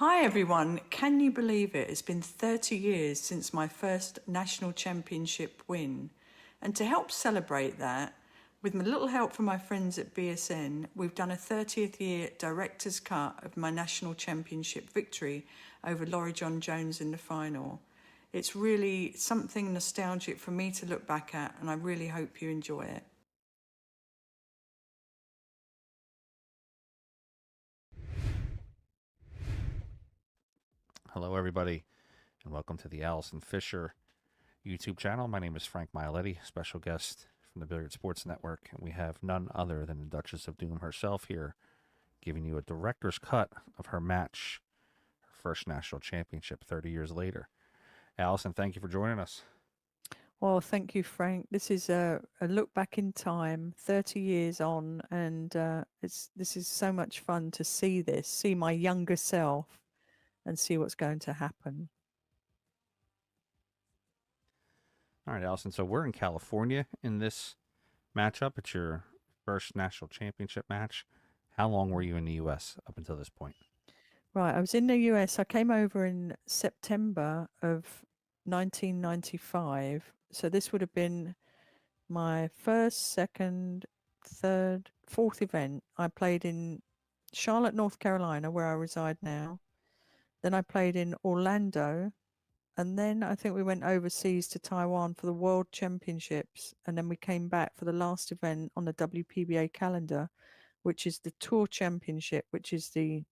Hi everyone, can you believe it? It's been 30 years since my first national championship win. And to help celebrate that, with a little help from my friends at BSN, we've done a 30th year director's cut of my national championship victory over Loree Jon Jones in the final. It's really something nostalgic for me to look back at, and I really hope you enjoy it. Hello, everybody, and welcome to the Allison Fisher YouTube channel. My name is Frank Maialetti, special guest from the Billiard Sports Network, and we have none other than the Duchess of Doom herself here, giving you a director's cut of her match, her first national championship 30 years later. Allison, thank you for joining us. Well, thank you, Frank. This is a look back in time, 30 years on, and this is so much fun to see my younger self and see what's going to happen. All right, Allison, so we're in California in this matchup. It's your first national championship match. How long were you in the U.S. up until this point? Right, I was in the US. I came over in September of 1995. So this would have been my first, second, third, fourth event. I played in Charlotte, North Carolina, where I reside now. Then I played in Orlando, and then I think we went overseas to Taiwan for the World Championships, and then we came back for the last event on the WPBA calendar, which is the Tour Championship, which is the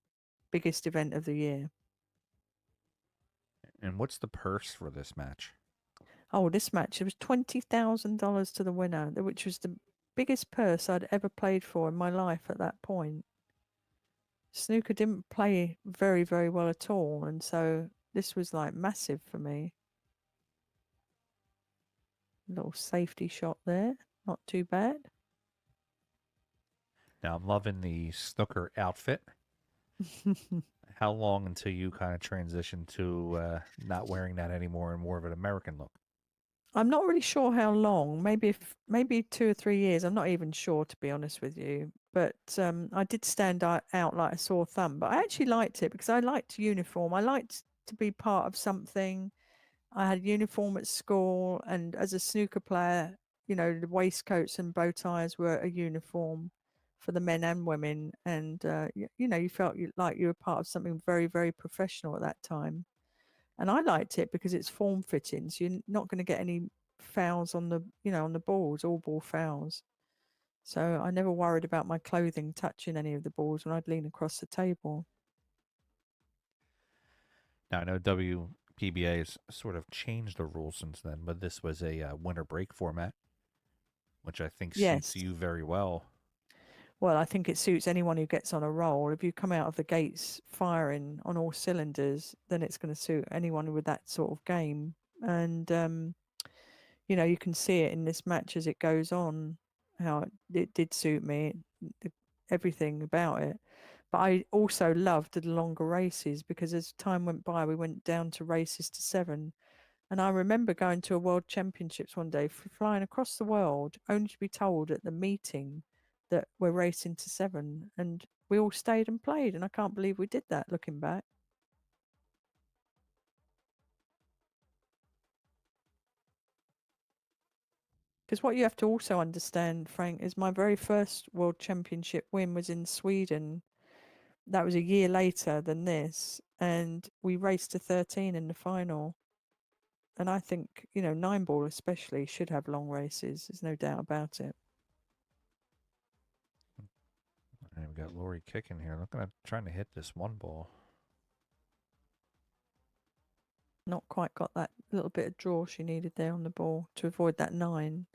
biggest event of the year. And what's the purse for this match? Oh, this match, it was $20,000 to the winner, which was the biggest purse I'd ever played for in my life at that point. Snooker didn't play very, very well at all, and so this was like massive for me. Little safety shot there, not too bad. Now, I'm loving the snooker outfit. How long until you kind of transition to not wearing that anymore and more of an American look? I'm not really sure how long. Maybe 2 or 3 years. I'm not even sure, to be honest with you. But I did stand out like a sore thumb. But I actually liked it because I liked uniform. I liked to be part of something. I had uniform at school, and as a snooker player, the waistcoats and bow ties were a uniform for the men and women, and you felt like you were part of something very, very professional at that time. And I liked it because it's form fitting, so you're not going to get any fouls on the balls, all ball fouls. So I never worried about my clothing touching any of the balls when I'd lean across the table. Now, I know WPBA has sort of changed the rules since then, but this was a winter break format, which I think suits Yes. you very well. Well, I think it suits anyone who gets on a roll. If you come out of the gates firing on all cylinders, then it's going to suit anyone with that sort of game. And you can see it in this match as it goes on, how it did suit me, everything about it. But I also loved the longer races because as time went by, we went down to races to 7. And I remember going to a world championships one day, flying across the world, only to be told at the meeting that we're racing to 7. And we all stayed and played. And I can't believe we did that looking back. Because what you have to also understand, Frank, is my very first world championship win was in Sweden. That was a year later than this. And we raced to 13 in the final. And I think, 9-ball especially should have long races. There's no doubt about it. And we got Loree kicking here, looking at trying to hit this one ball. Not quite got that little bit of draw she needed there on the ball to avoid that 9.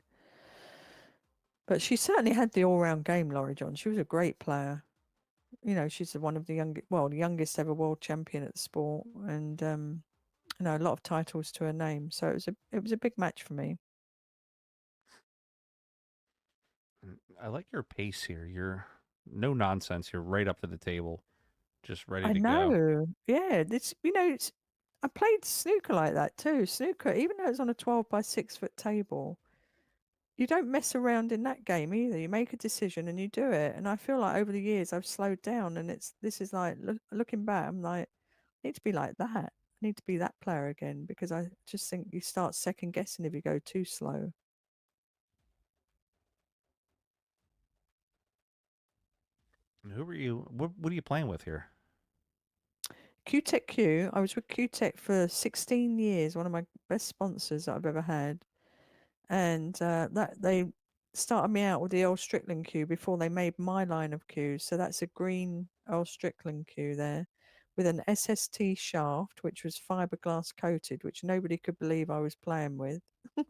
But she certainly had the all-round game, Loree Jon. She was a great player. She's one of the youngest ever world champion at the sport, and a lot of titles to her name. So it was a big match for me. I like your pace here. You're no nonsense. You're right up to the table, just ready I to go. know. Yeah, I played snooker like that too. Snooker, even though it's on a 12 by 6 foot table, you don't mess around in that game either. You make a decision and you do it. And I feel like over the years I've slowed down, and this is like looking back, I'm like, need to be like that. I need to be that player again because I just think you start second guessing if you go too slow. And who were you? What are you playing with here? QTech Q. I was with QTech for 16 years, one of my best sponsors that I've ever had. And that they started me out with the Earl Strickland cue before they made my line of cues. So that's a green Earl Strickland cue there with an SST shaft, which was fiberglass coated, which nobody could believe I was playing with. So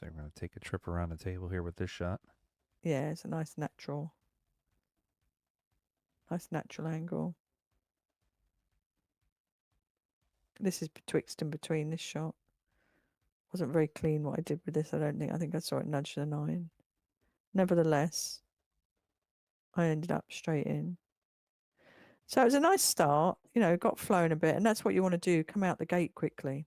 we're going to take a trip around the table here with this shot. Yeah, it's a nice natural angle. This is betwixt and between this shot. Wasn't very clean what I did with this, I don't think. I think I saw it nudge the 9. Nevertheless, I ended up straight in. So it was a nice start, got flowing a bit, and that's what you want to do, come out the gate quickly.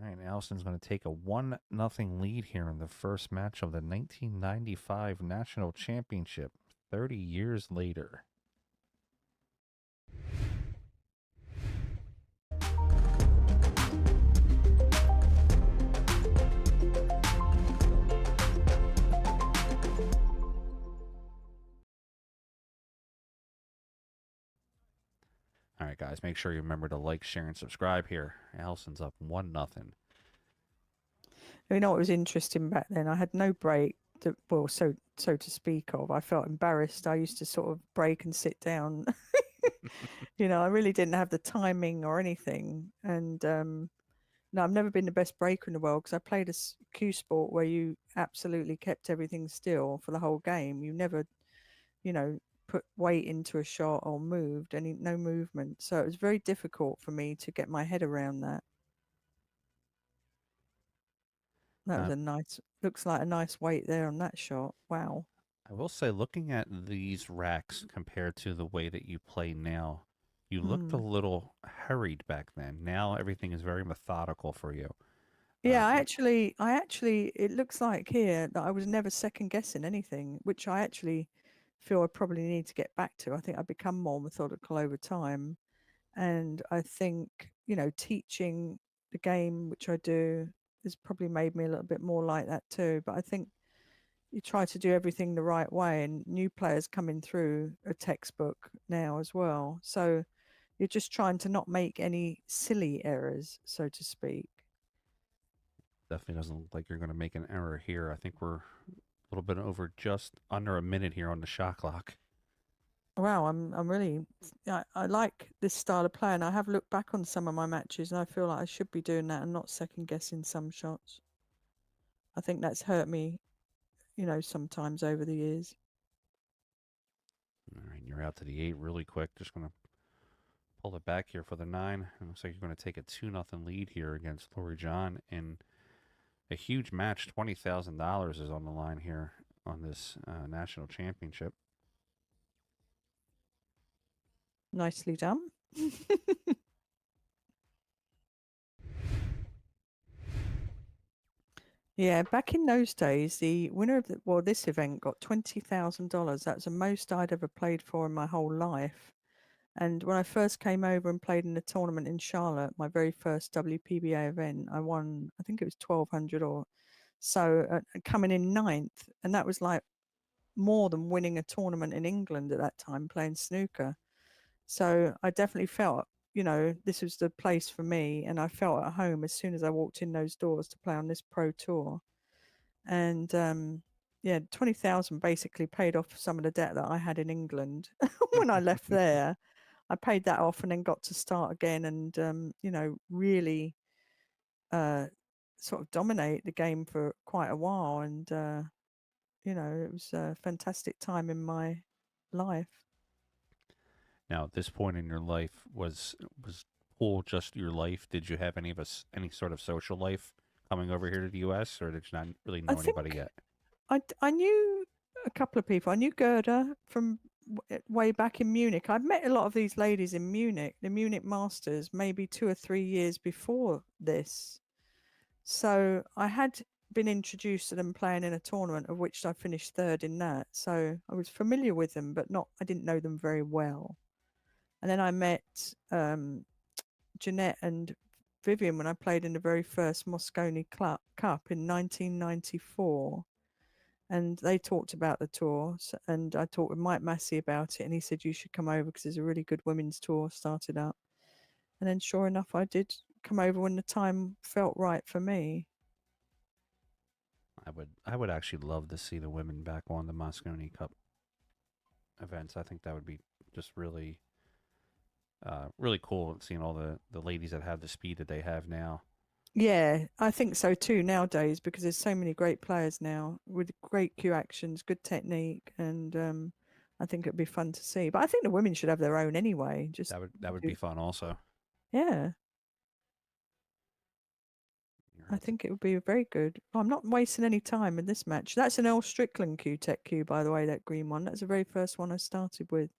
All right, Allison's going to take a 1-0 lead here in the first match of the 1995 National Championship, 30 years later. All right, guys, make sure you remember to like, share, and subscribe here. Allison's up 1-0. You know what was interesting back then? I had no break, so to speak of. I felt embarrassed. I used to sort of break and sit down. I really didn't have the timing or anything. And no, I've never been the best breaker in the world because I played a cue sport where you absolutely kept everything still for the whole game. You never, put weight into a shot or moved no movement. So it was very difficult for me to get my head around that. That was looks like a nice weight there on that shot. Wow. I will say, looking at these racks compared to the way that you play now, you looked a little hurried back then. Now everything is very methodical for you. Yeah, I actually, it looks like here that I was never second guessing anything, which I actually feel I probably need to get back to. I think I've become more methodical over time. And I think, teaching the game, which I do, has probably made me a little bit more like that too. But I think you try to do everything the right way, and new players coming through a textbook now as well. So you're just trying to not make any silly errors, so to speak. Definitely doesn't look like you're going to make an error here. I think we're a little bit over just under a minute here on the shot clock. Wow, I'm really, I like this style of play, and I have looked back on some of my matches, and I feel like I should be doing that and not second guessing some shots. I think that's hurt me, sometimes over the years. All right, you're out to the 8 really quick. Just going to pull it back here for the 9. It looks like you're going to take a 2-0 lead here against Loree Jon in a huge match. $20,000 is on the line here on this national championship. Nicely done. Yeah, back in those days, the winner of this event got $20,000. That's the most I'd ever played for in my whole life. And when I first came over and played in a tournament in Charlotte, my very first WPBA event, I won, I think it was 1,200 or so, coming in 9th. And that was like more than winning a tournament in England at that time, playing snooker. So I definitely felt, this was the place for me. And I felt at home as soon as I walked in those doors to play on this pro tour. And yeah, 20,000 basically paid off some of the debt that I had in England when I left there. I paid that off and then got to start again and, really sort of dominate the game for quite a while. And, it was a fantastic time in my life. Now, at this point in your life, was pool just your life? Did you have any sort of social life coming over here to the U.S., or did you not really know anybody yet? I knew a couple of people. I knew Gerda from way back in Munich. I'd met a lot of these ladies in Munich, the Munich Masters, maybe 2 or 3 years before this. So I had been introduced to them playing in a tournament, of which I finished third in that. So I was familiar with them, but I didn't know them very well. And then I met Jeanette and Vivian when I played in the very first Moscone Cup in 1994. And they talked about the tour, and I talked with Mike Massey about it, and he said, you should come over because there's a really good women's tour started up. And then sure enough, I did come over when the time felt right for me. I would actually love to see the women back on the Moscone Cup events. I think that would be just really, really cool seeing all the ladies that have the speed that they have now. Yeah, I think so too nowadays, because there's so many great players now with great cue actions, good technique, and I think it'd be fun to see. But I think the women should have their own anyway. Just That would be fun also. yeah, I think it would be very good. I'm not wasting any time in this match. That's an Earl Strickland cue tech cue, by the way, that green one. That's the very first one I started with.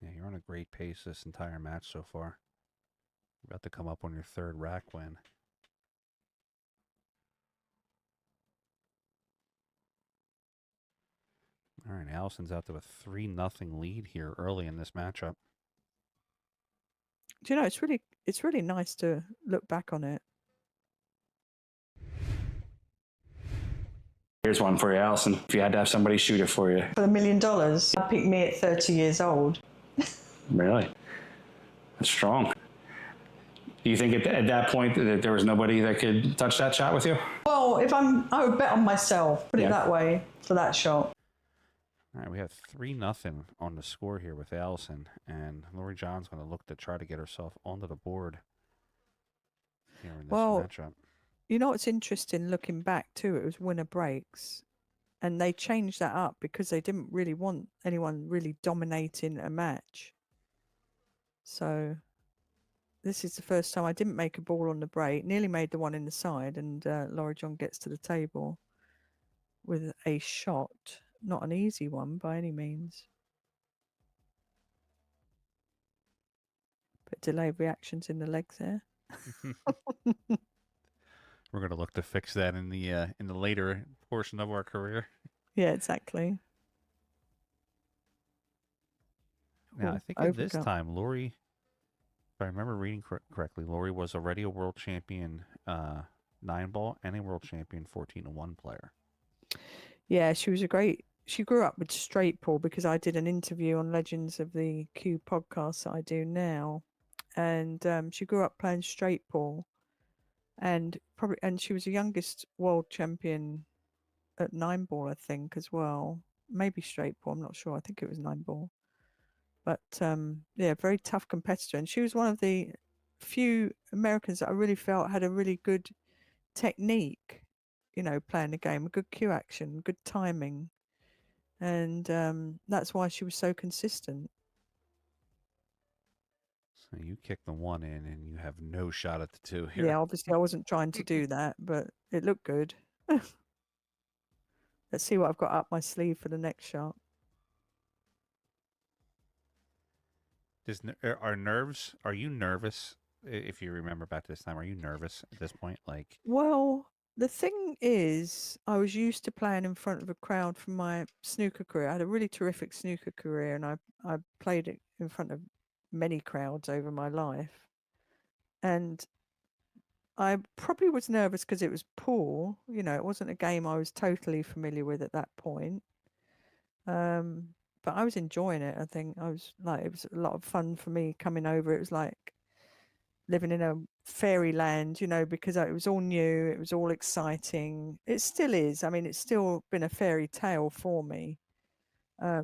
Yeah, you're on a great pace this entire match so far. You're about to come up on your third rack win. All right, Allison's out to a 3-0 lead here early in this matchup. Do you know, it's really nice to look back on it. Here's one for you, Allison. If you had to have somebody shoot it for you. For $1 million, I'd pick me at 30 years old. Really? That's strong. Do you think at that point that there was nobody that could touch that shot with you? Well, I would bet on myself, put it that way, for that shot. All right, we have 3-0 on the score here with Allison, and Loree Jon's going to look to try to get herself onto the board here in this matchup. You know what's interesting looking back too? It was winner breaks, and they changed that up because they didn't really want anyone really dominating a match. So this is the first time I didn't make a ball on the break, nearly made the one in the side, and Loree Jon gets to the table with a shot. Not an easy one by any means. But delayed reactions in the legs there. We're going to look to fix that in the later portion of our career. Yeah, exactly. Now, I think at this time, Loree, if I remember reading correctly, Loree was already a world champion 9-ball and a world champion 14-1 player. Yeah, she grew up with straight pull because I did an interview on Legends of the Cue podcast that I do now. And she grew up playing straight pull. And she was the youngest world champion at 9-ball, I think, as well. Maybe straight ball, I'm not sure. I think it was 9-ball. But yeah, very tough competitor. And she was one of the few Americans that I really felt had a really good technique, playing the game, a good cue action, good timing. And that's why she was so consistent. So you kick the one in and you have no shot at the two here. Yeah, obviously I wasn't trying to do that, but it looked good. Let's see what I've got up my sleeve for the next shot. Are you nervous? If you remember back to this time, are you nervous at this point? Well, the thing is, I was used to playing in front of a crowd from my snooker career. I had a really terrific snooker career, and I played it in front of many crowds over my life. And I probably was nervous because it was pool. It wasn't a game I was totally familiar with at that point. But I was enjoying it. I think it was a lot of fun for me coming over. It was like living in a fairyland, because it was all new. It was all exciting. It still is. I mean, it's still been a fairy tale for me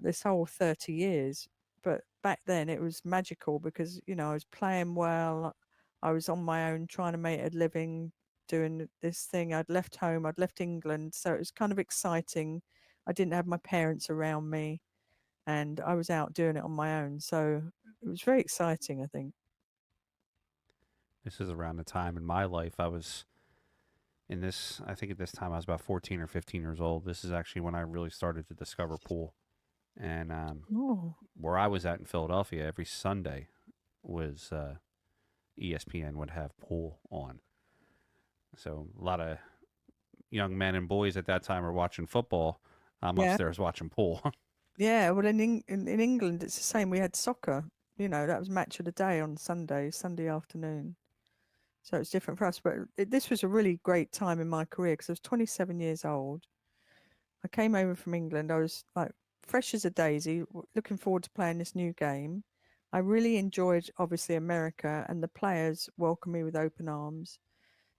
this whole 30 years. But back then it was magical because, I was playing well. I was on my own trying to make a living doing this thing. I'd left home. I'd left England. So it was kind of exciting. I didn't have my parents around me. And I was out doing it on my own. So it was very exciting, I think. This is around the time in my life I was I think at this time I was about 14 or 15 years old. This is actually when I really started to discover pool. And where I was at in Philadelphia, every Sunday was ESPN would have pool on. So a lot of young men and boys at that time are watching football. I'm Yeah. upstairs watching pool. Yeah, well, in England, it's the same. We had soccer. That was match of the day on Sunday afternoon. So it's different for us. But this was a really great time in my career because I was 27 years old. I came over from England. I was like fresh as a daisy, looking forward to playing this new game. I really enjoyed, obviously, America, and the players welcomed me with open arms.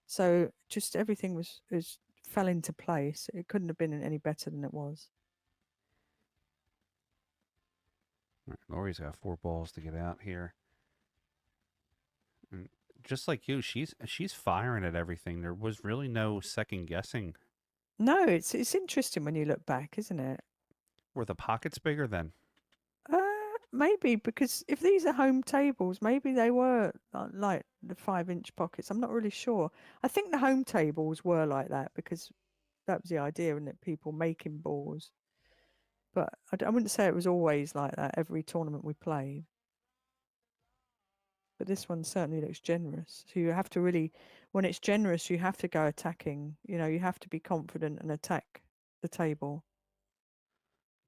So just everything was fell into place. It couldn't have been any better than it was. Loree's got 4 balls to get out here. And just like you, she's firing at everything. There was really no second guessing. No, it's interesting when you look back, isn't it? Were the pockets bigger then? Maybe because if these are home tables, maybe they were like the 5-inch pockets. I'm not really sure. I think the home tables were like that because that was the idea, and that people making balls. But I wouldn't say it was always like that every tournament we played. But this one certainly looks generous. So you have to really, when it's generous, you have to go attacking. You have to be confident and attack the table.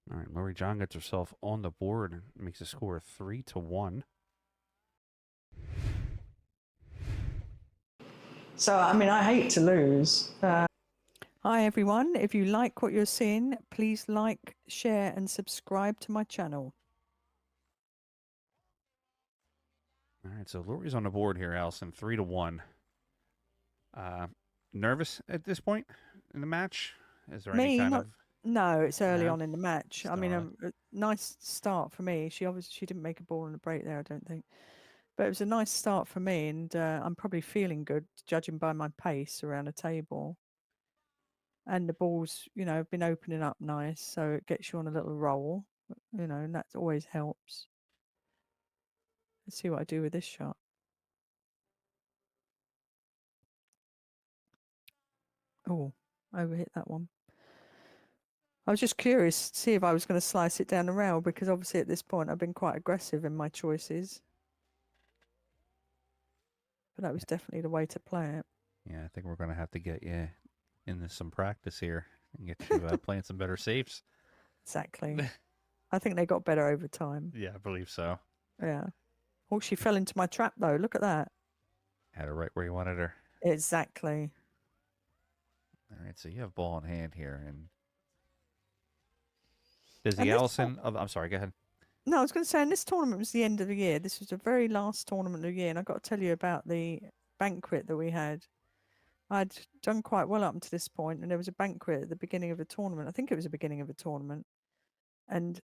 All right, Loree Jon gets herself on the board and makes a score of 3-1. So, I hate to lose. Hi, everyone. If you like what you're seeing, please like, share, and subscribe to my channel. All right, so Loree's on the board here, Allison, 3-1. Nervous at this point in the match? Is there any kind of... No, it's early No? on in the match. Still early. A nice start for me. She didn't make a ball on the break there, I don't think. But it was a nice start for me, and I'm probably feeling good, judging by my pace around a table. And the balls, have been opening up nice, so it gets you on a little roll, and that always helps. Let's see what I do with this shot. Oh, overhit that one. I was just curious to see if I was going to slice it down the rail, because obviously at this point I've been quite aggressive in my choices. But that was definitely the way to play it. Yeah, I think we're going to have to get you into some practice here and get you playing some better safes. Exactly. I think they got better over time. Yeah, I believe so. Yeah. Oh, she fell into my trap, though. Look at that. Had her right where you wanted her. Exactly. All right, so you have ball in hand here. And does the Allison... I'm sorry, go ahead. No, I was going to say, and this tournament was the end of the year. This was the very last tournament of the year, and I've got to tell you about the banquet that we had. I'd done quite well up until this point, and there was a banquet at the beginning of the tournament. I think it was the beginning of the tournament. And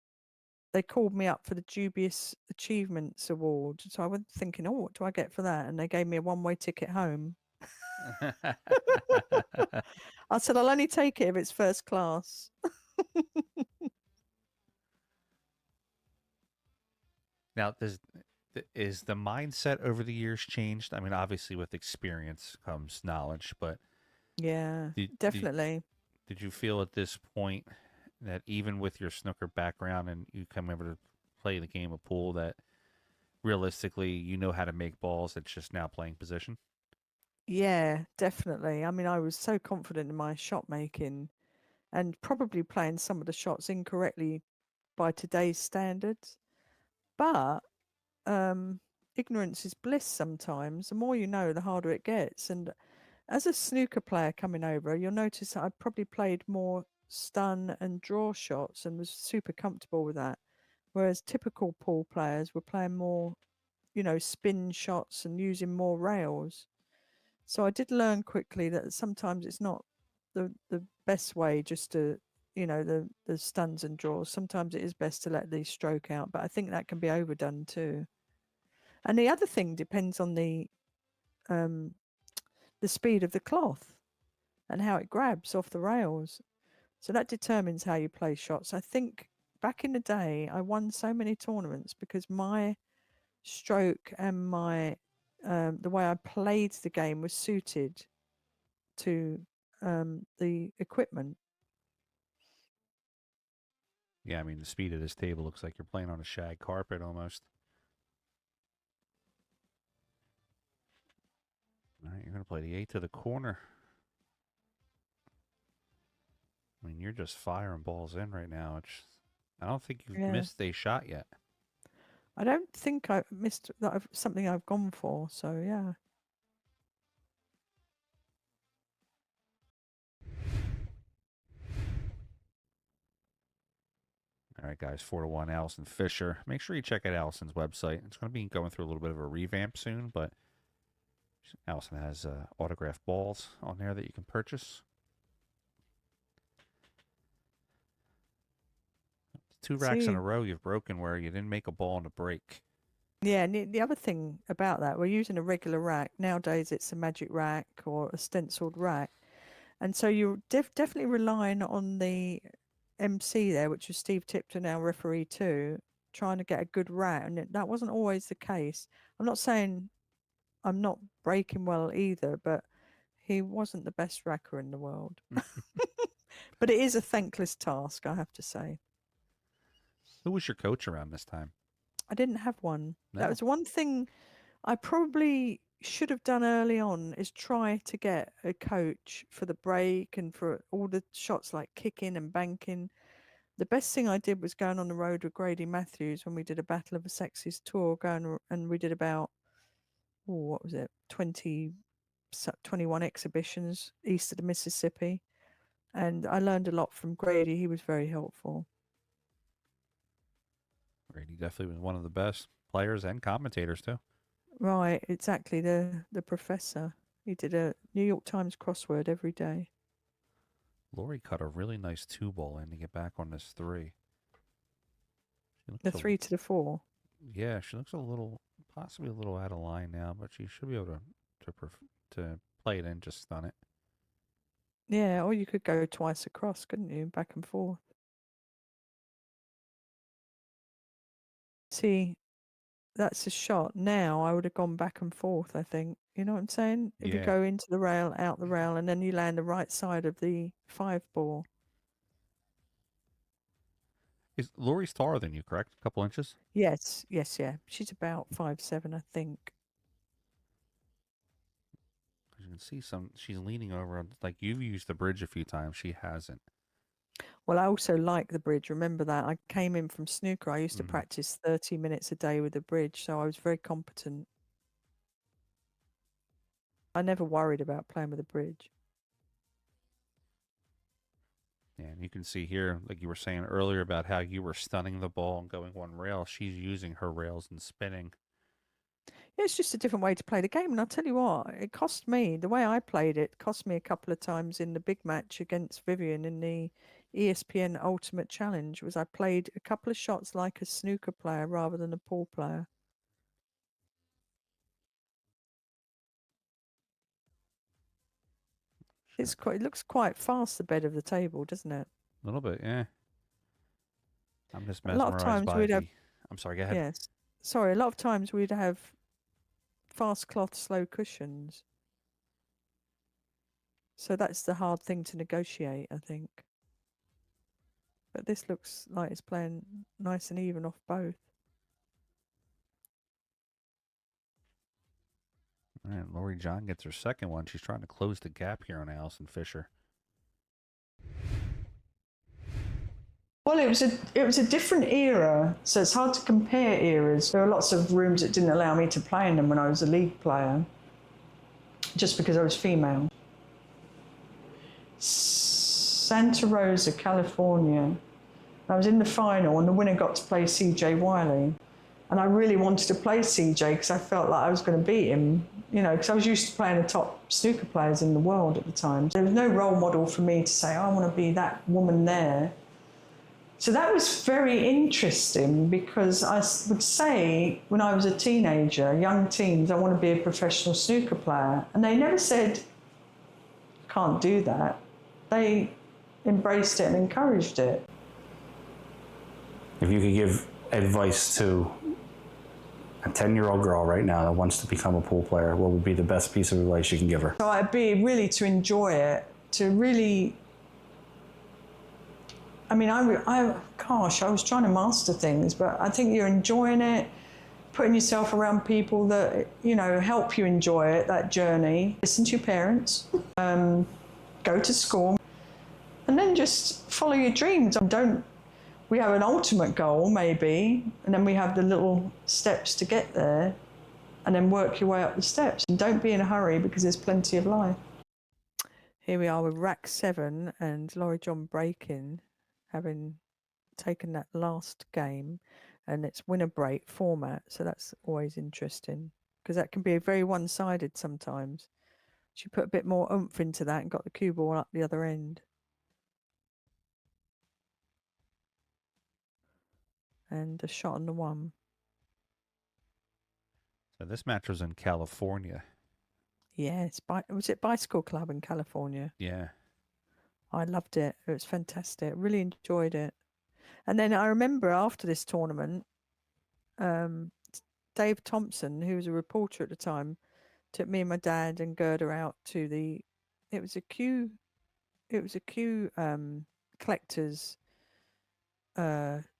they called me up for the Dubious Achievements Award. So I was thinking, oh, what do I get for that? And they gave me a one-way ticket home. I said, I'll only take it if it's first class. Now, is the mindset over the years changed? I mean, obviously with experience comes knowledge, but yeah, definitely. Did you feel at this point that even with your snooker background and you come over to play the game of pool, that realistically you know how to make balls, it's just now playing position? Yeah, definitely. I was so confident in my shot making and probably playing some of the shots incorrectly by today's standards. But ignorance is bliss sometimes. The more you know, the harder it gets. And as a snooker player coming over, you'll notice that I probably played more stun and draw shots and was super comfortable with that. Whereas typical pool players were playing more, spin shots and using more rails. So I did learn quickly that sometimes it's not the best way just to, the stuns and draws. Sometimes it is best to let these stroke out, but I think that can be overdone too. And the other thing depends on the speed of the cloth and how it grabs off the rails. So that determines how you play shots. I think back in the day, I won so many tournaments because my stroke and my the way I played the game was suited to the equipment. Yeah, I mean, the speed of this table looks like you're playing on a shag carpet almost. All right, You're going to play the 8 to the corner. I mean, you're just firing balls in right now. I don't think you've missed a shot yet. I don't think I've missed that. Something I've gone for. So yeah. All right, guys, 4-1, Allison Fisher. Make sure you check out Allison's website. It's going to be going through a little bit of a revamp soon, but Allison has autographed balls on there that you can purchase. 2 racks in a row you've broken where you didn't make a ball in a break. Yeah, and the other thing about that, we're using a regular rack. Nowadays, it's a magic rack or a stenciled rack. And so you're definitely relying on the MC there, which was Steve Tipton, our referee too, trying to get a good rack. And that wasn't always the case. I'm not saying I'm not breaking well either, but he wasn't the best racker in the world. But it is a thankless task, I have to say. Who was your coach around this time? I didn't have one. No. That was one thing I probably should have done early on, is try to get a coach for the break and for all the shots like kicking and banking. The best thing I did was going on the road with Grady Matthews when we did a Battle of the Sexes tour, and we did about, what was it, 21 exhibitions east of the Mississippi. And I learned a lot from Grady. He was very helpful. Grady definitely was one of the best players and commentators too. Right, exactly. The professor. He did a New York Times crossword every day. Loree cut a really nice 2-ball in to get back on this 3. The 3 to the 4. Yeah, she looks possibly a little out of line now, but she should be able to play it in, just stun it. Yeah, or you could go twice across, couldn't you? Back and forth. See, that's a shot. Now I would have gone back and forth, I think. You know what I'm saying? If you go into the rail, out the rail, and then you land the right side of the 5-ball. Is Loree's taller than you, correct? A couple inches? Yes, yeah. She's about 5'7", I think. You can see she's leaning over, like you've used the bridge a few times. She hasn't. Well, I also like the bridge. Remember that. I came in from snooker. I used to practice 30 minutes a day with the bridge, so I was very competent. I never worried about playing with the bridge. Yeah, and you can see here, like you were saying earlier about how you were stunning the ball and going one rail. She's using her rails and spinning. Yeah, it's just a different way to play the game. And I'll tell you what, it cost me, the way I played it, cost me a couple of times in the big match against Vivian in the ESPN Ultimate Challenge, was I played a couple of shots like a snooker player rather than a pool player. It looks quite fast, the bed of the table, doesn't it? A little bit, yeah. I'm just A lot of mesmerized times by we'd have. I'm sorry, go ahead. Yes. Sorry, a lot of times we'd have fast cloth, slow cushions. So that's the hard thing to negotiate, I think. But this looks like it's playing nice and even off both. All right, Loree Jon gets her second one. She's trying to close the gap here on Allison Fisher. Well, it was a different era, so it's hard to compare eras. There were lots of rooms that didn't allow me to play in them when I was a league player, just because I was female. Santa Rosa, California. I was in the final and the winner got to play CJ Wiley. And I really wanted to play CJ because I felt like I was going to beat him, you know, because I was used to playing the top snooker players in the world at the time. There was no role model for me to say, oh, I want to be that woman there. So that was very interesting because I would say when I was a teenager, young teens, I want to be a professional snooker player. And they never said, can't do that. They embraced it and encouraged it. If you could give advice to a 10-year-old girl right now that wants to become a pool player, what would be the best piece of advice you can give her? So I'd be really to enjoy it, to really, I mean, gosh, I was trying to master things, but I think you're enjoying it, putting yourself around people that, you know, help you enjoy it, that journey. Listen to your parents, go to school, and then just follow your dreams. We have an ultimate goal, maybe, and then we have the little steps to get there, and then work your way up the steps. And don't be in a hurry, because there's plenty of life. Here we are with rack 7 and Loree Jon breaking, having taken that last game, and it's winner break format, so that's always interesting because that can be very one-sided sometimes. She put a bit more oomph into that and got the cue ball up the other end. And a shot on the 1. So this match was in California. Yeah, was it Bicycle Club in California? Yeah. I loved it. It was fantastic. Really enjoyed it. And then I remember after this tournament, Dave Thompson, who was a reporter at the time, took me and my dad and Gerda out to it was a Q collectors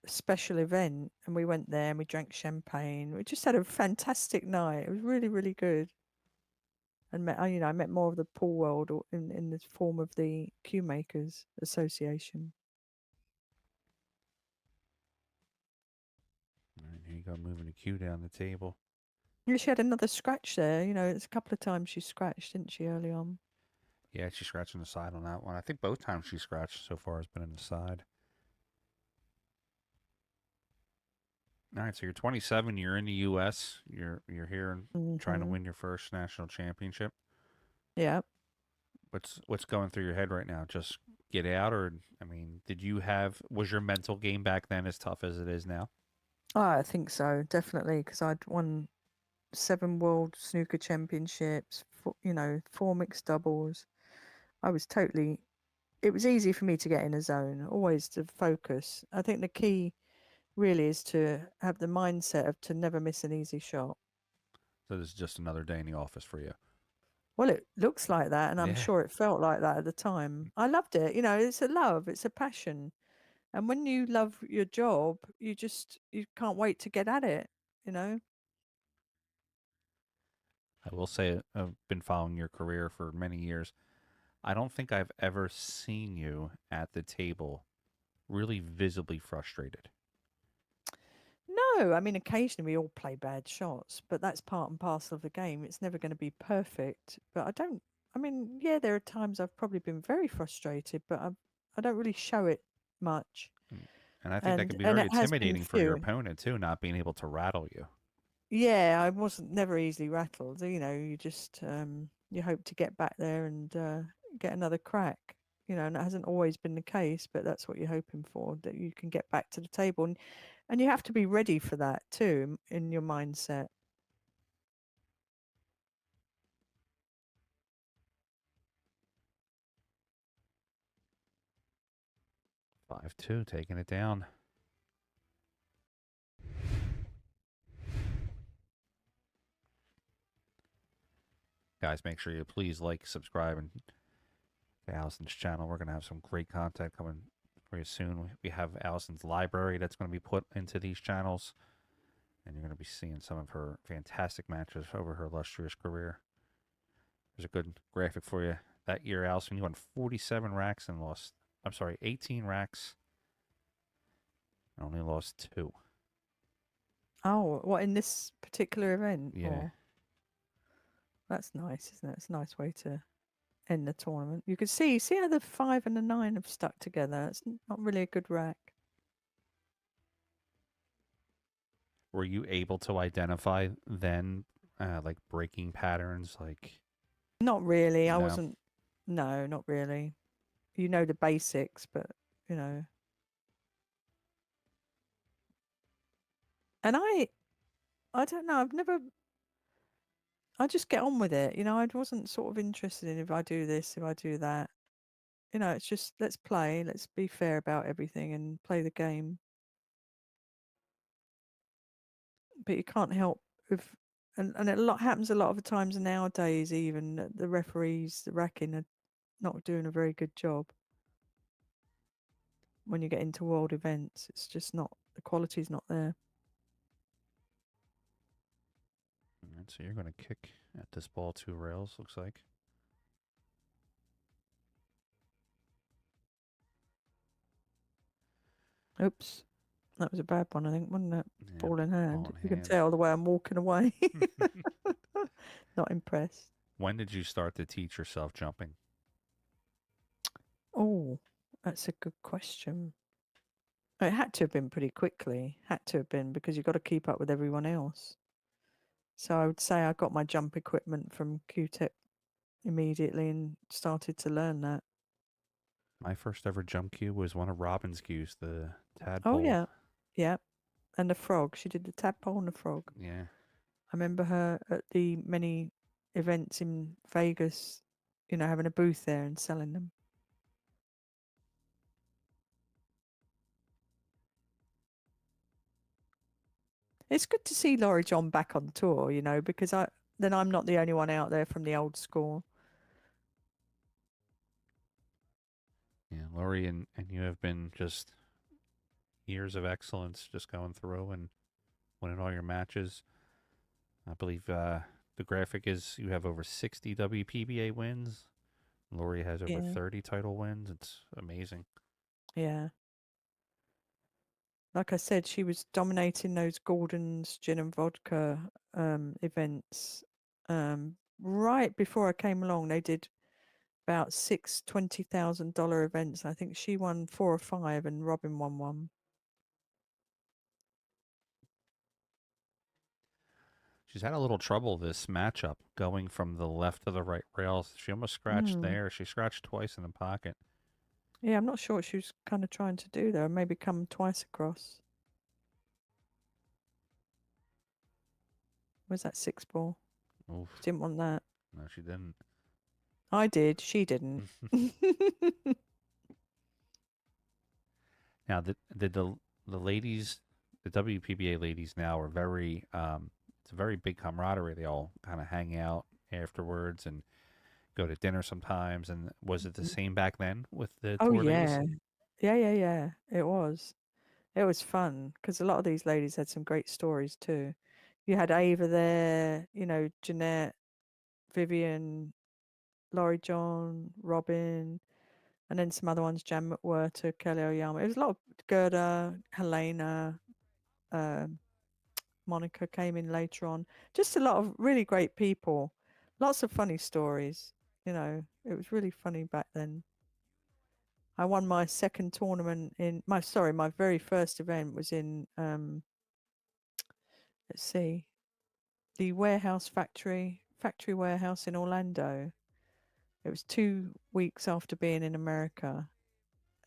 special event, and we went there and we drank champagne. We just had a fantastic night. It was really, really good. And I met more of the pool world in the form of the Cue Makers Association. All right, here you go, moving the cue down the table. Yeah, she had another scratch there. You know, it's a couple of times she scratched, didn't she, early on? Yeah, she scratched on the side on that one. I think both times she scratched so far has been on the side. All right, so you're 27. You're in the U.S. You're here and trying to win your first national championship. Yeah. What's going through your head right now? Just get out, or I mean, was your mental game back then as tough as it is now? Oh, I think so, definitely, because I'd won 7 World Snooker Championships, 4 mixed doubles. I was it was easy for me to get in a zone, always to focus. I think the key really is to have the mindset of to never miss an easy shot. So this is just another day in the office for you. Well, it looks like that, and I'm Yeah. sure it felt like that at the time. I loved it. You know, it's a love, it's a passion. And when you love your job, you can't wait to get at it, you know? I will say I've been following your career for many years. I don't think I've ever seen you at the table really visibly frustrated. No, I mean, occasionally we all play bad shots, but that's part and parcel of the game. It's never going to be perfect. But yeah, there are times I've probably been very frustrated, but I don't really show it much. And I think that can be And very it has been intimidating for your few. opponent too, not being able to rattle you. Yeah, I wasn't never easily rattled. You know, you just you hope to get back there and get another crack. You know, and that hasn't always been the case, but that's what you're hoping for, that you can get back to the table. And you have to be ready for that too in your mindset. Five two, taking it down. Guys, make sure you please like, subscribe, and to Allison's channel. We're going to have some great content coming for you soon. We have Allison's library that's going to be put into these channels, and you're going to be seeing some of her fantastic matches over her illustrious career. There's a good graphic for you. That year, Allison, you won 47 racks and 18 racks, and only lost 2. Oh, what, in this particular event? Yeah. Or... That's nice, isn't it? It's a nice way to end the tournament. You could see how the 5 and the 9 have stuck together. It's not really a good rack. Were you able to identify then, like breaking patterns? Like, Not really. no? I wasn't. No, not really. You know the basics, but you know. And I don't know. I just get on with it. You know, I wasn't sort of interested in if I do this, if I do that. You know, it's just let's play, let's be fair about everything and play the game. But you can't help if, and happens a lot of the times nowadays. Even that the referees, the racking, are not doing a very good job. When you get into world events, it's just not, the quality's not there. So you're going to kick at this ball 2 rails, looks like. Oops. That was a bad one, I think, wasn't it? Yeah, Ball in hand. ball in You can hand. tell the way I'm walking away. Not impressed. When did you start to teach yourself jumping? Oh, that's a good question. It had to have been pretty quickly. Had to have been because you've got to keep up with everyone else. So I would say I got my jump equipment from Q-Tip immediately and started to learn that. My first ever jump cue was one of Robin's cues, the Oh, tadpole. yeah. Yeah. And the frog. She did the tadpole and the frog. Yeah. I remember her at the many events in Vegas, having a booth there and selling them. It's good to see Loree Jon back on tour, because then I'm not the only one out there from the old school. Yeah, Loree and you have been just years of excellence just going through and winning all your matches. I believe the graphic is you have over 60 WPBA wins. Loree has over Yeah. 30 title wins. It's amazing. Yeah. Like I said, she was dominating those Gordon's gin and vodka events. Right before I came along, they did about 6 $20,000 events. I think she won 4 or 5 and Robin won 1. She's had a little trouble this matchup going from the left to the right rails. She almost scratched there. She scratched twice in the pocket. Yeah, I'm not sure what she was kind of trying to do there. Maybe come twice across. Where's that 6 ball? Oof. She didn't want that. No, she didn't. I did. She didn't. Now, the ladies, the WPBA ladies now are very, it's a very big camaraderie. They all kind of hang out afterwards and go to dinner sometimes. And was it the same back then with the Oh, tour yeah. days? Yeah. It was. It was fun because a lot of these ladies had some great stories too. You had Ava there, Jeanette, Vivian, Loree Jon, Robin, and then some other ones, Jan McWhirter, Kelly Oyama. It was a lot of Gerda, Helena, Monica came in later on. Just a lot of really great people. Lots of funny stories. It was really funny back then. I won my second tournament my very first event was in let's see, the factory warehouse in Orlando. It was 2 weeks after being in America,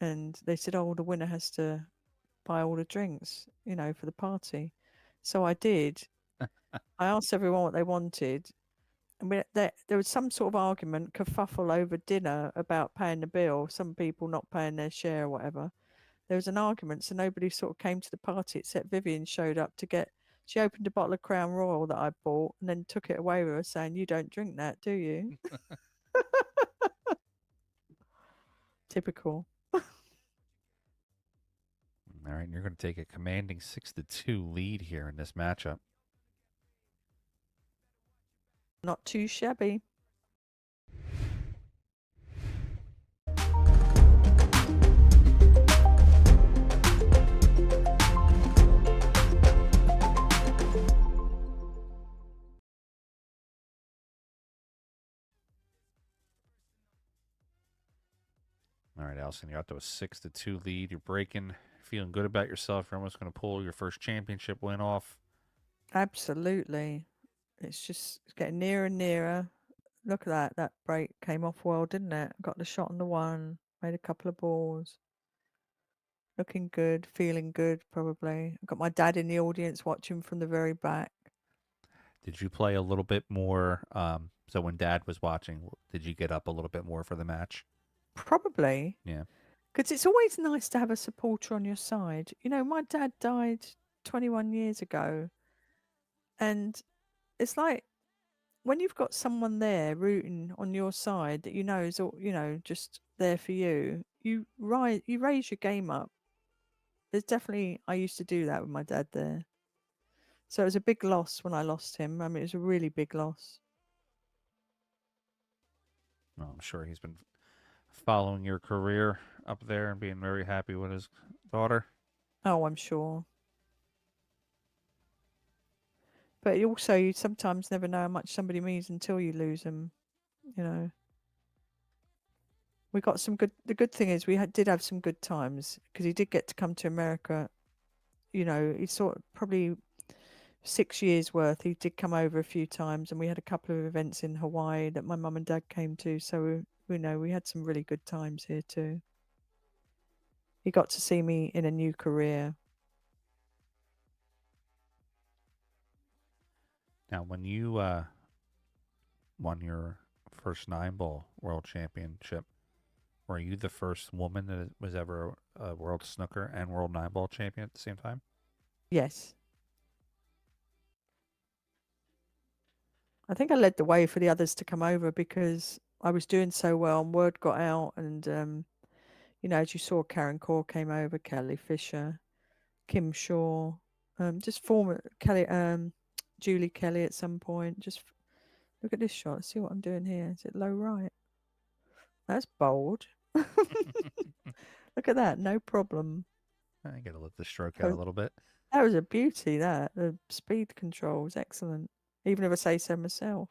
and they said, "Oh, the winner has to buy all the drinks, for the party." So I did. I asked everyone what they wanted, and there was some sort of argument, kerfuffle over dinner about paying the bill. Some people not paying their share or whatever. There was an argument, so nobody sort of came to the party except Vivian showed up to get. She opened a bottle of Crown Royal that I bought and then took it away with her, saying, "You don't drink that, do you?" Typical. All right, and you're going to take a commanding 6-2 lead here in this matchup. Not too shabby. All right, Allison, you're out to a 6-2 lead. You're breaking, feeling good about yourself. You're almost going to pull your first championship win off. Absolutely. It's just getting nearer and nearer. Look at that. That break came off well, didn't it? Got the shot on the one, made a couple of balls. Looking good, feeling good, probably. Got my dad in the audience watching from the very back. Did you play a little bit more? So when Dad was watching, did you get up a little bit more for the match? Probably. Yeah. Because it's always nice to have a supporter on your side. My dad died 21 years ago. And it's like when you've got someone there rooting on your side that is all, just there for you, you raise your game up. I used to do that with my dad there. So it was a big loss when I lost him. I mean, it was a really big loss. Well, I'm sure he's been following your career up there and being very happy with his daughter. Oh, I'm sure. But also, you sometimes never know how much somebody means until you lose them. You know, we got some good. The good thing is we did have some good times because he did get to come to America. You know, he sort of probably 6 years worth. He did come over a few times, and we had a couple of events in Hawaii that my mum and dad came to. So we know we had some really good times here too. He got to see me in a new career. Now, when you won your first 9-ball world championship, were you the first woman that was ever a world snooker and world 9-ball champion at the same time? Yes. I think I led the way for the others to come over because I was doing so well and word got out. And, you know, as you saw, Karen Core came over, Kelly Fisher, Kim Shaw, just former Kelly, Julie Kelly at some point. Just look at this shot. Let's see what I'm doing here. Is it low right? That's bold. Look at that. No problem. I got to let the stroke out a little bit. That was a beauty, that. The speed control was excellent. Even if I say so myself.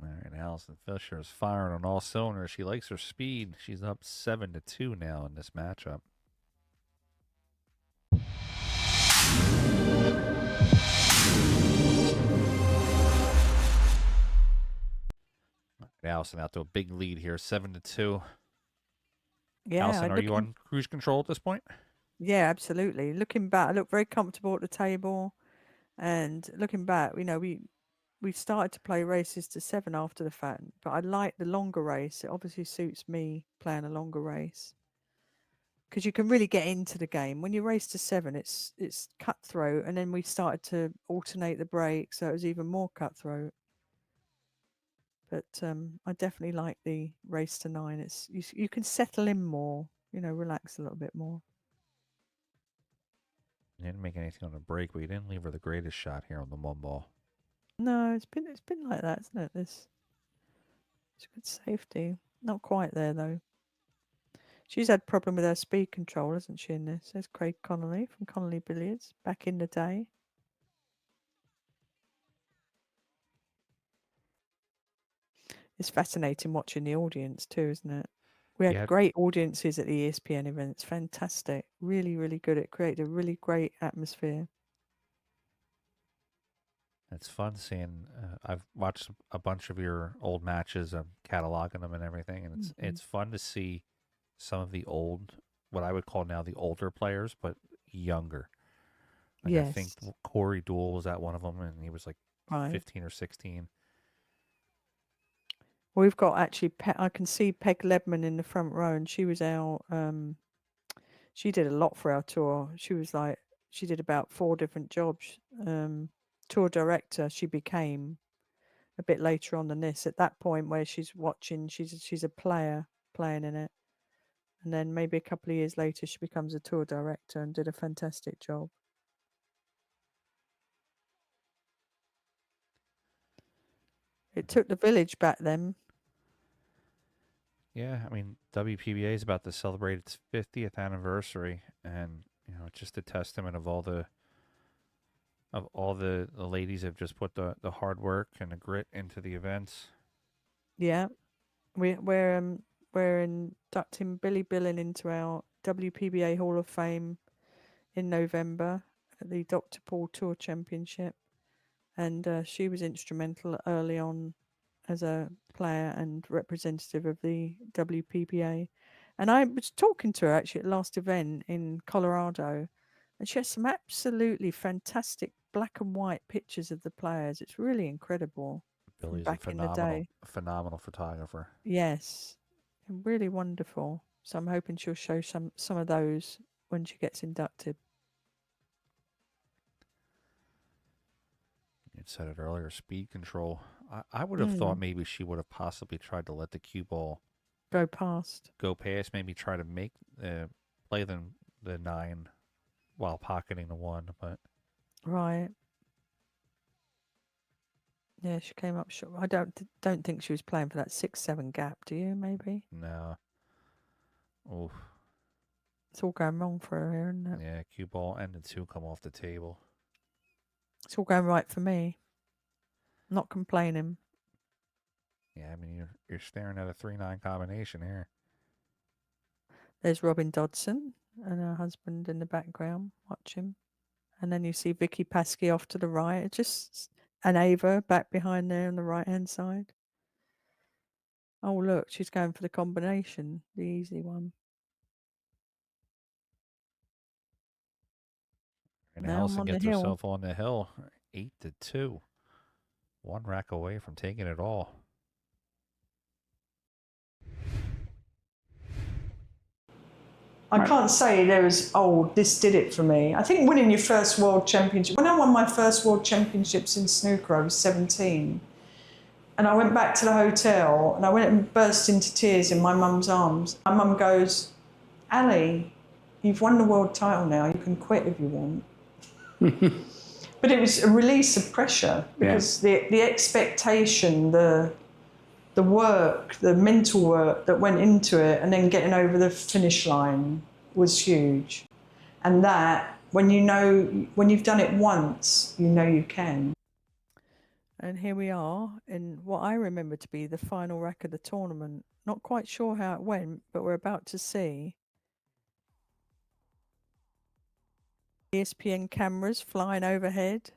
All right, Allison Fisher is firing on all cylinders. She likes her speed. She's up 7-2 now in this matchup. Allison out to a big lead here, 7-2. Yeah. Allison, are you on cruise control at this point? Yeah, absolutely. Looking back, I look very comfortable at the table. And looking back, you know, we started to play races to 7 after the fact, but I like the longer race. It obviously suits me playing a longer race because you can really get into the game. When you race to 7, it's cutthroat, and then we started to alternate the breaks, so it was even more cutthroat. But I definitely like the race to 9. It's you can settle in more, you know, relax a little bit more. You didn't make anything on the break, but you didn't leave her the greatest shot here on the 1-ball. No, it's been like that, isn't it? It's good safety. Not quite there though. She's had problem with her speed control, hasn't she, in this? There's Craig Connolly from Connolly Billiards back in the day. It's fascinating watching the audience too, isn't it? We had great audiences at the ESPN events. Fantastic. Really, really good. It created a really great atmosphere. It's fun seeing. I've watched a bunch of your old matches. I'm cataloging them and everything, and it's fun to see some of the old, what I would call now the older players, but younger. Like I think Corey Deuel was at one of them, and he was like 15 or 16. We've got actually, I can see Peg Lebman in the front row, and she was out. She did a lot for our tour. She was like, she did about 4 different jobs. Tour director she became a bit later on than this. At that point where she's watching, she's a player playing in it, and then maybe a couple of years later she becomes a tour director and did a fantastic job. It took the village back then. Yeah, I mean WPBA is about to celebrate its 50th anniversary, and you know it's just a testament of all the ladies have just put the hard work and the grit into the events. Yeah, we're inducting Billy Billen into our WPBA Hall of Fame in November at the Dr. Paul Tour Championship, and she was instrumental early on as a player and representative of the WPBA. And I was talking to her actually at the last event in Colorado, and she has some absolutely fantastic black and white pictures of the players. It's really incredible. Billy's back in the day. a phenomenal photographer. Yes, really wonderful. So I'm hoping she'll show some of those when she gets inducted. You said it earlier, speed control. I would have thought maybe she would have possibly tried to let the cue ball go past, maybe try to make play the 9 while pocketing the one, but Right. Yeah, she came up short. I don't think she was playing for that 6-7 gap. Do you? Maybe no. Oof. it's all going wrong for her here, isn't it? Yeah, cue ball and the 2 come off the table. It's all going right for me. Not complaining. Yeah, I mean you're staring at a 3-9 combination here. There's Robin Dodson and her husband in the background watching. And then you see Vicky Paskey off to the right. Just and Ava back behind there on the right-hand side. Oh, look, she's going for the combination, the easy one. And Now I'm Allison on the gets hill. herself on the hill, 8-2. 1 rack away from taking it all. I can't say there was, this did it for me. I think winning your first world championship, when I won my first world championships in snooker, I was 17. And I went back to the hotel and I went and burst into tears in my mum's arms. My mum goes, Ali, you've won the world title now, you can quit if you want. But it was a release of pressure because the expectation, the work, the mental work that went into it and then getting over the finish line was huge. And that, when you've done it once, you know you can. And here we are in what I remember to be the final rack of the tournament. Not quite sure how it went, but we're about to see. ESPN cameras flying overhead.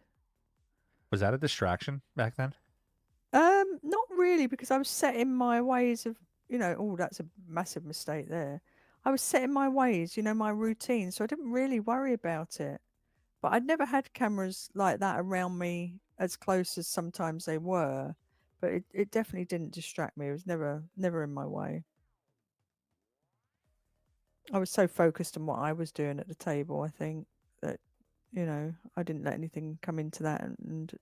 Was that a distraction back then? Not really, because I was set in my ways of, that's a massive mistake there. I was set in my ways, my routine, so I didn't really worry about it. But I'd never had cameras like that around me as close as sometimes they were. But it definitely didn't distract me. It was never in my way. I was so focused on what I was doing at the table, I think, that, I didn't let anything come into that. And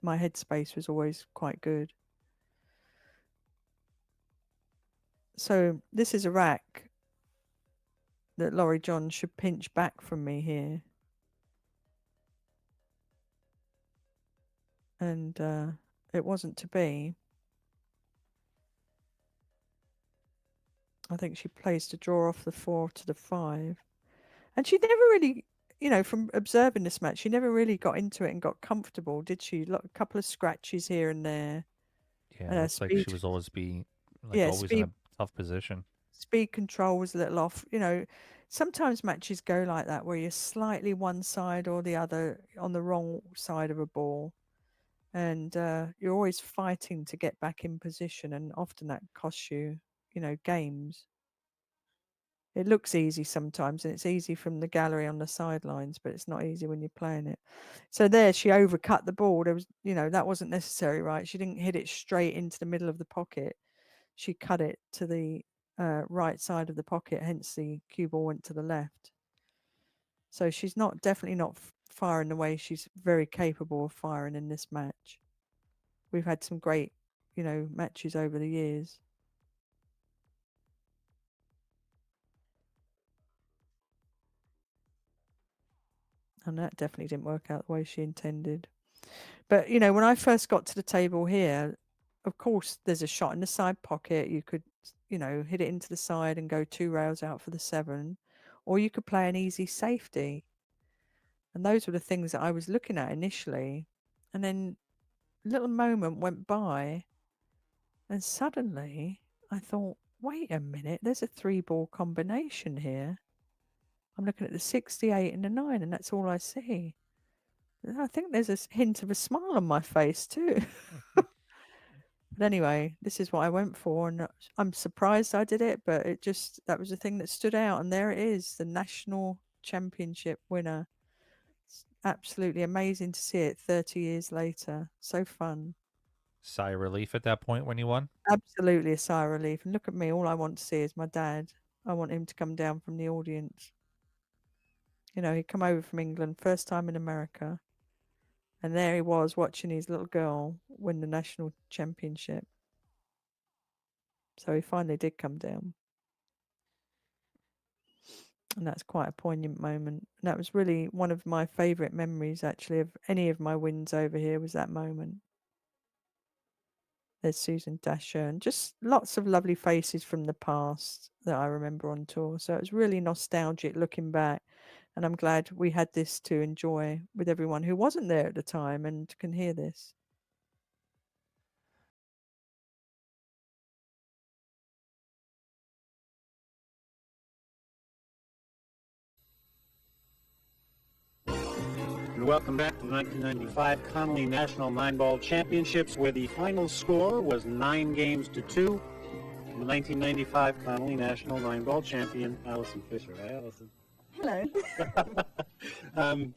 my headspace was always quite good. So this is a rack that Loree Jon should pinch back from me here. And it wasn't to be. I think she placed a draw off the 4 to the 5. And she never really, from observing this match, she never really got into it and got comfortable, did she? A couple of scratches here and there. Yeah, it looks like she was always always in a tough position. Speed control was a little off. Sometimes matches go like that where you're slightly one side or the other on the wrong side of a ball. And you're always fighting to get back in position, and often that costs you, games. It looks easy sometimes, and it's easy from the gallery on the sidelines, but it's not easy when you're playing it. So there, she overcut the ball. There was, that wasn't necessary, right? She didn't hit it straight into the middle of the pocket. She cut it to the right side of the pocket, hence the cue ball went to the left. So she's definitely not firing the way she's very capable of firing in this match. We've had some great, matches over the years. And that definitely didn't work out the way she intended. But, when I first got to the table here, of course, there's a shot in the side pocket. You could, hit it into the side and go 2 rails out for the 7. Or you could play an easy safety. And those were the things that I was looking at initially. And then a little moment went by. And suddenly I thought, wait a minute, there's a 3-ball combination here. I'm looking at the 68 and the 9, and that's all I see. I think there's a hint of a smile on my face too. But anyway, this is what I went for, and I'm surprised I did it, but that was the thing that stood out, and there it is, the national championship winner. It's absolutely amazing to see it 30 years later. So fun. Sigh of relief at that point when you won? Absolutely a sigh of relief. And look at me, all I want to see is my dad. I want him to come down from the audience. He'd come over from England, first time in America. And there he was watching his little girl win the national championship. So he finally did come down. And that's quite a poignant moment. And that was really one of my favourite memories, actually, of any of my wins over here was that moment. There's Susan Dasher and just lots of lovely faces from the past that I remember on tour. So it was really nostalgic looking back. And I'm glad we had this to enjoy with everyone who wasn't there at the time and can hear this. And welcome back to the 1995 Connolly National 9-Ball Championships, where the final score was 9-2. The 1995 Connolly National 9-Ball champion, Allison Fisher. Hi, Allison. Hello. An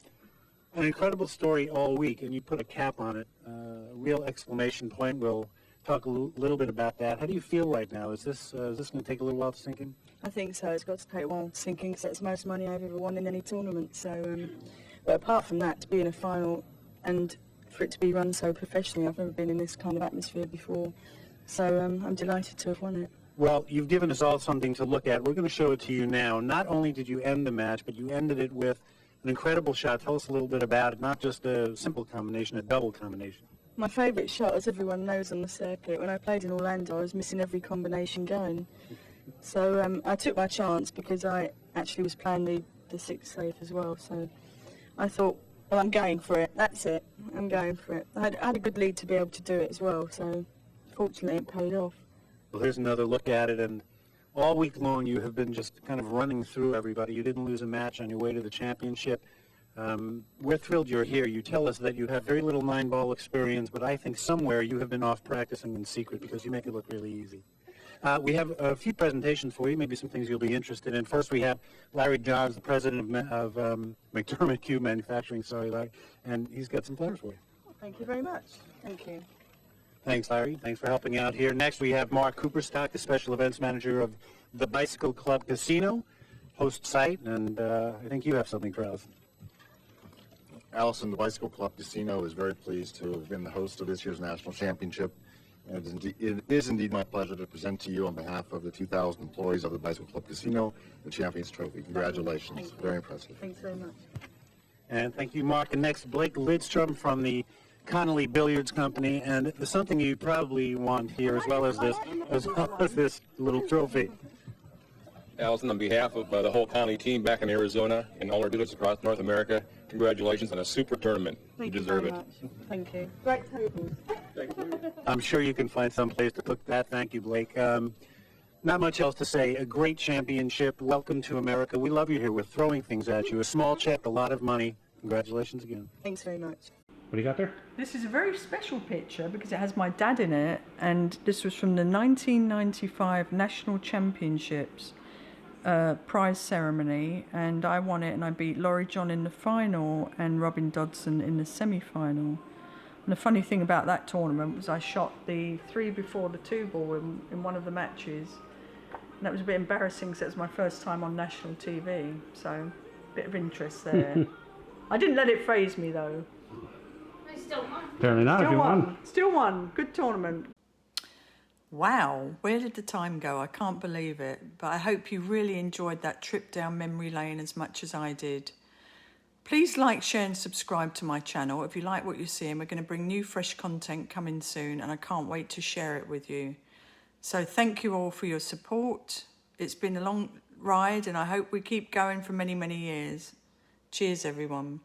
incredible story all week, and you put a cap on it. A real exclamation point. We'll talk a little bit about that. How do you feel right now? Is this going to take a little while to sink in? I think so. It's got to take a while sinking because that's the most money I've ever won in any tournament. So, but apart from that, to be in a final and for it to be run so professionally, I've never been in this kind of atmosphere before. So I'm delighted to have won it. Well, you've given us all something to look at. We're going to show it to you now. Not only did you end the match, but you ended it with an incredible shot. Tell us a little bit about it. Not just a simple combination, a double combination. My favourite shot, as everyone knows on the circuit, when I played in Orlando, I was missing every combination going. So I took my chance because I actually was playing the sixth safe as well. So I thought, well, I'm going for it. That's it. I'm going for it. I had a good lead to be able to do it as well. So fortunately, it paid off. Well, here's another look at it, and all week long you have been just kind of running through everybody. You didn't lose a match on your way to the championship. We're thrilled you're here. You tell us that you have very little 9-ball experience, but I think somewhere you have been off practicing in secret because you make it look really easy. We have a few presentations for you, maybe some things you'll be interested in. First, we have Loree Jon, the president of McDermott Cube Manufacturing. Sorry, Larry, and he's got some flowers for you. Thank you very much. Thank you. Thanks, Larry. Thanks for helping out here. Next, we have Mark Cooperstock, the special events manager of the Bicycle Club Casino, host site, and I think you have something for us. Allison, the Bicycle Club Casino is very pleased to have been the host of this year's national championship. And it is indeed my pleasure to present to you on behalf of the 2,000 employees of the Bicycle Club Casino the Champions Trophy. Congratulations. Very impressive. Thanks very much. And thank you, Mark. And next, Blake Lidstrom from the Connolly Billiards Company. And there's something you probably want here as well as this little trophy. Allison, on behalf of the whole Connolly team back in Arizona and all our dealers across North America, congratulations on a super tournament. Thank you you deserve very it. much. Thank you. Great tables. I'm sure you can find some place to put that. Thank you, Blake. Not much else to say. A great championship. Welcome to America. We love you here. We're throwing things at you. A small check, a lot of money. Congratulations again. Thanks very much. What do you got there? This is a very special picture because it has my dad in it, and this was from the 1995 National Championships prize ceremony, and I won it, and I beat Loree Jon in the final and Robin Dodson in the semi-final. And the funny thing about that tournament was I shot the 3 before the 2 ball in one of the matches, and that was a bit embarrassing because it was my first time on national TV, so a bit of interest there. I didn't let it faze me though. Apparently not. Still if you won. Still won. Good tournament. Wow, where did the time go? I can't believe it. But I hope you really enjoyed that trip down memory lane as much as I did. Please like, share and subscribe to my channel if you like what you're seeing. We're going to bring new fresh content coming soon and I can't wait to share it with you. So thank you all for your support. It's been a long ride and I hope we keep going for many, many years. Cheers, everyone.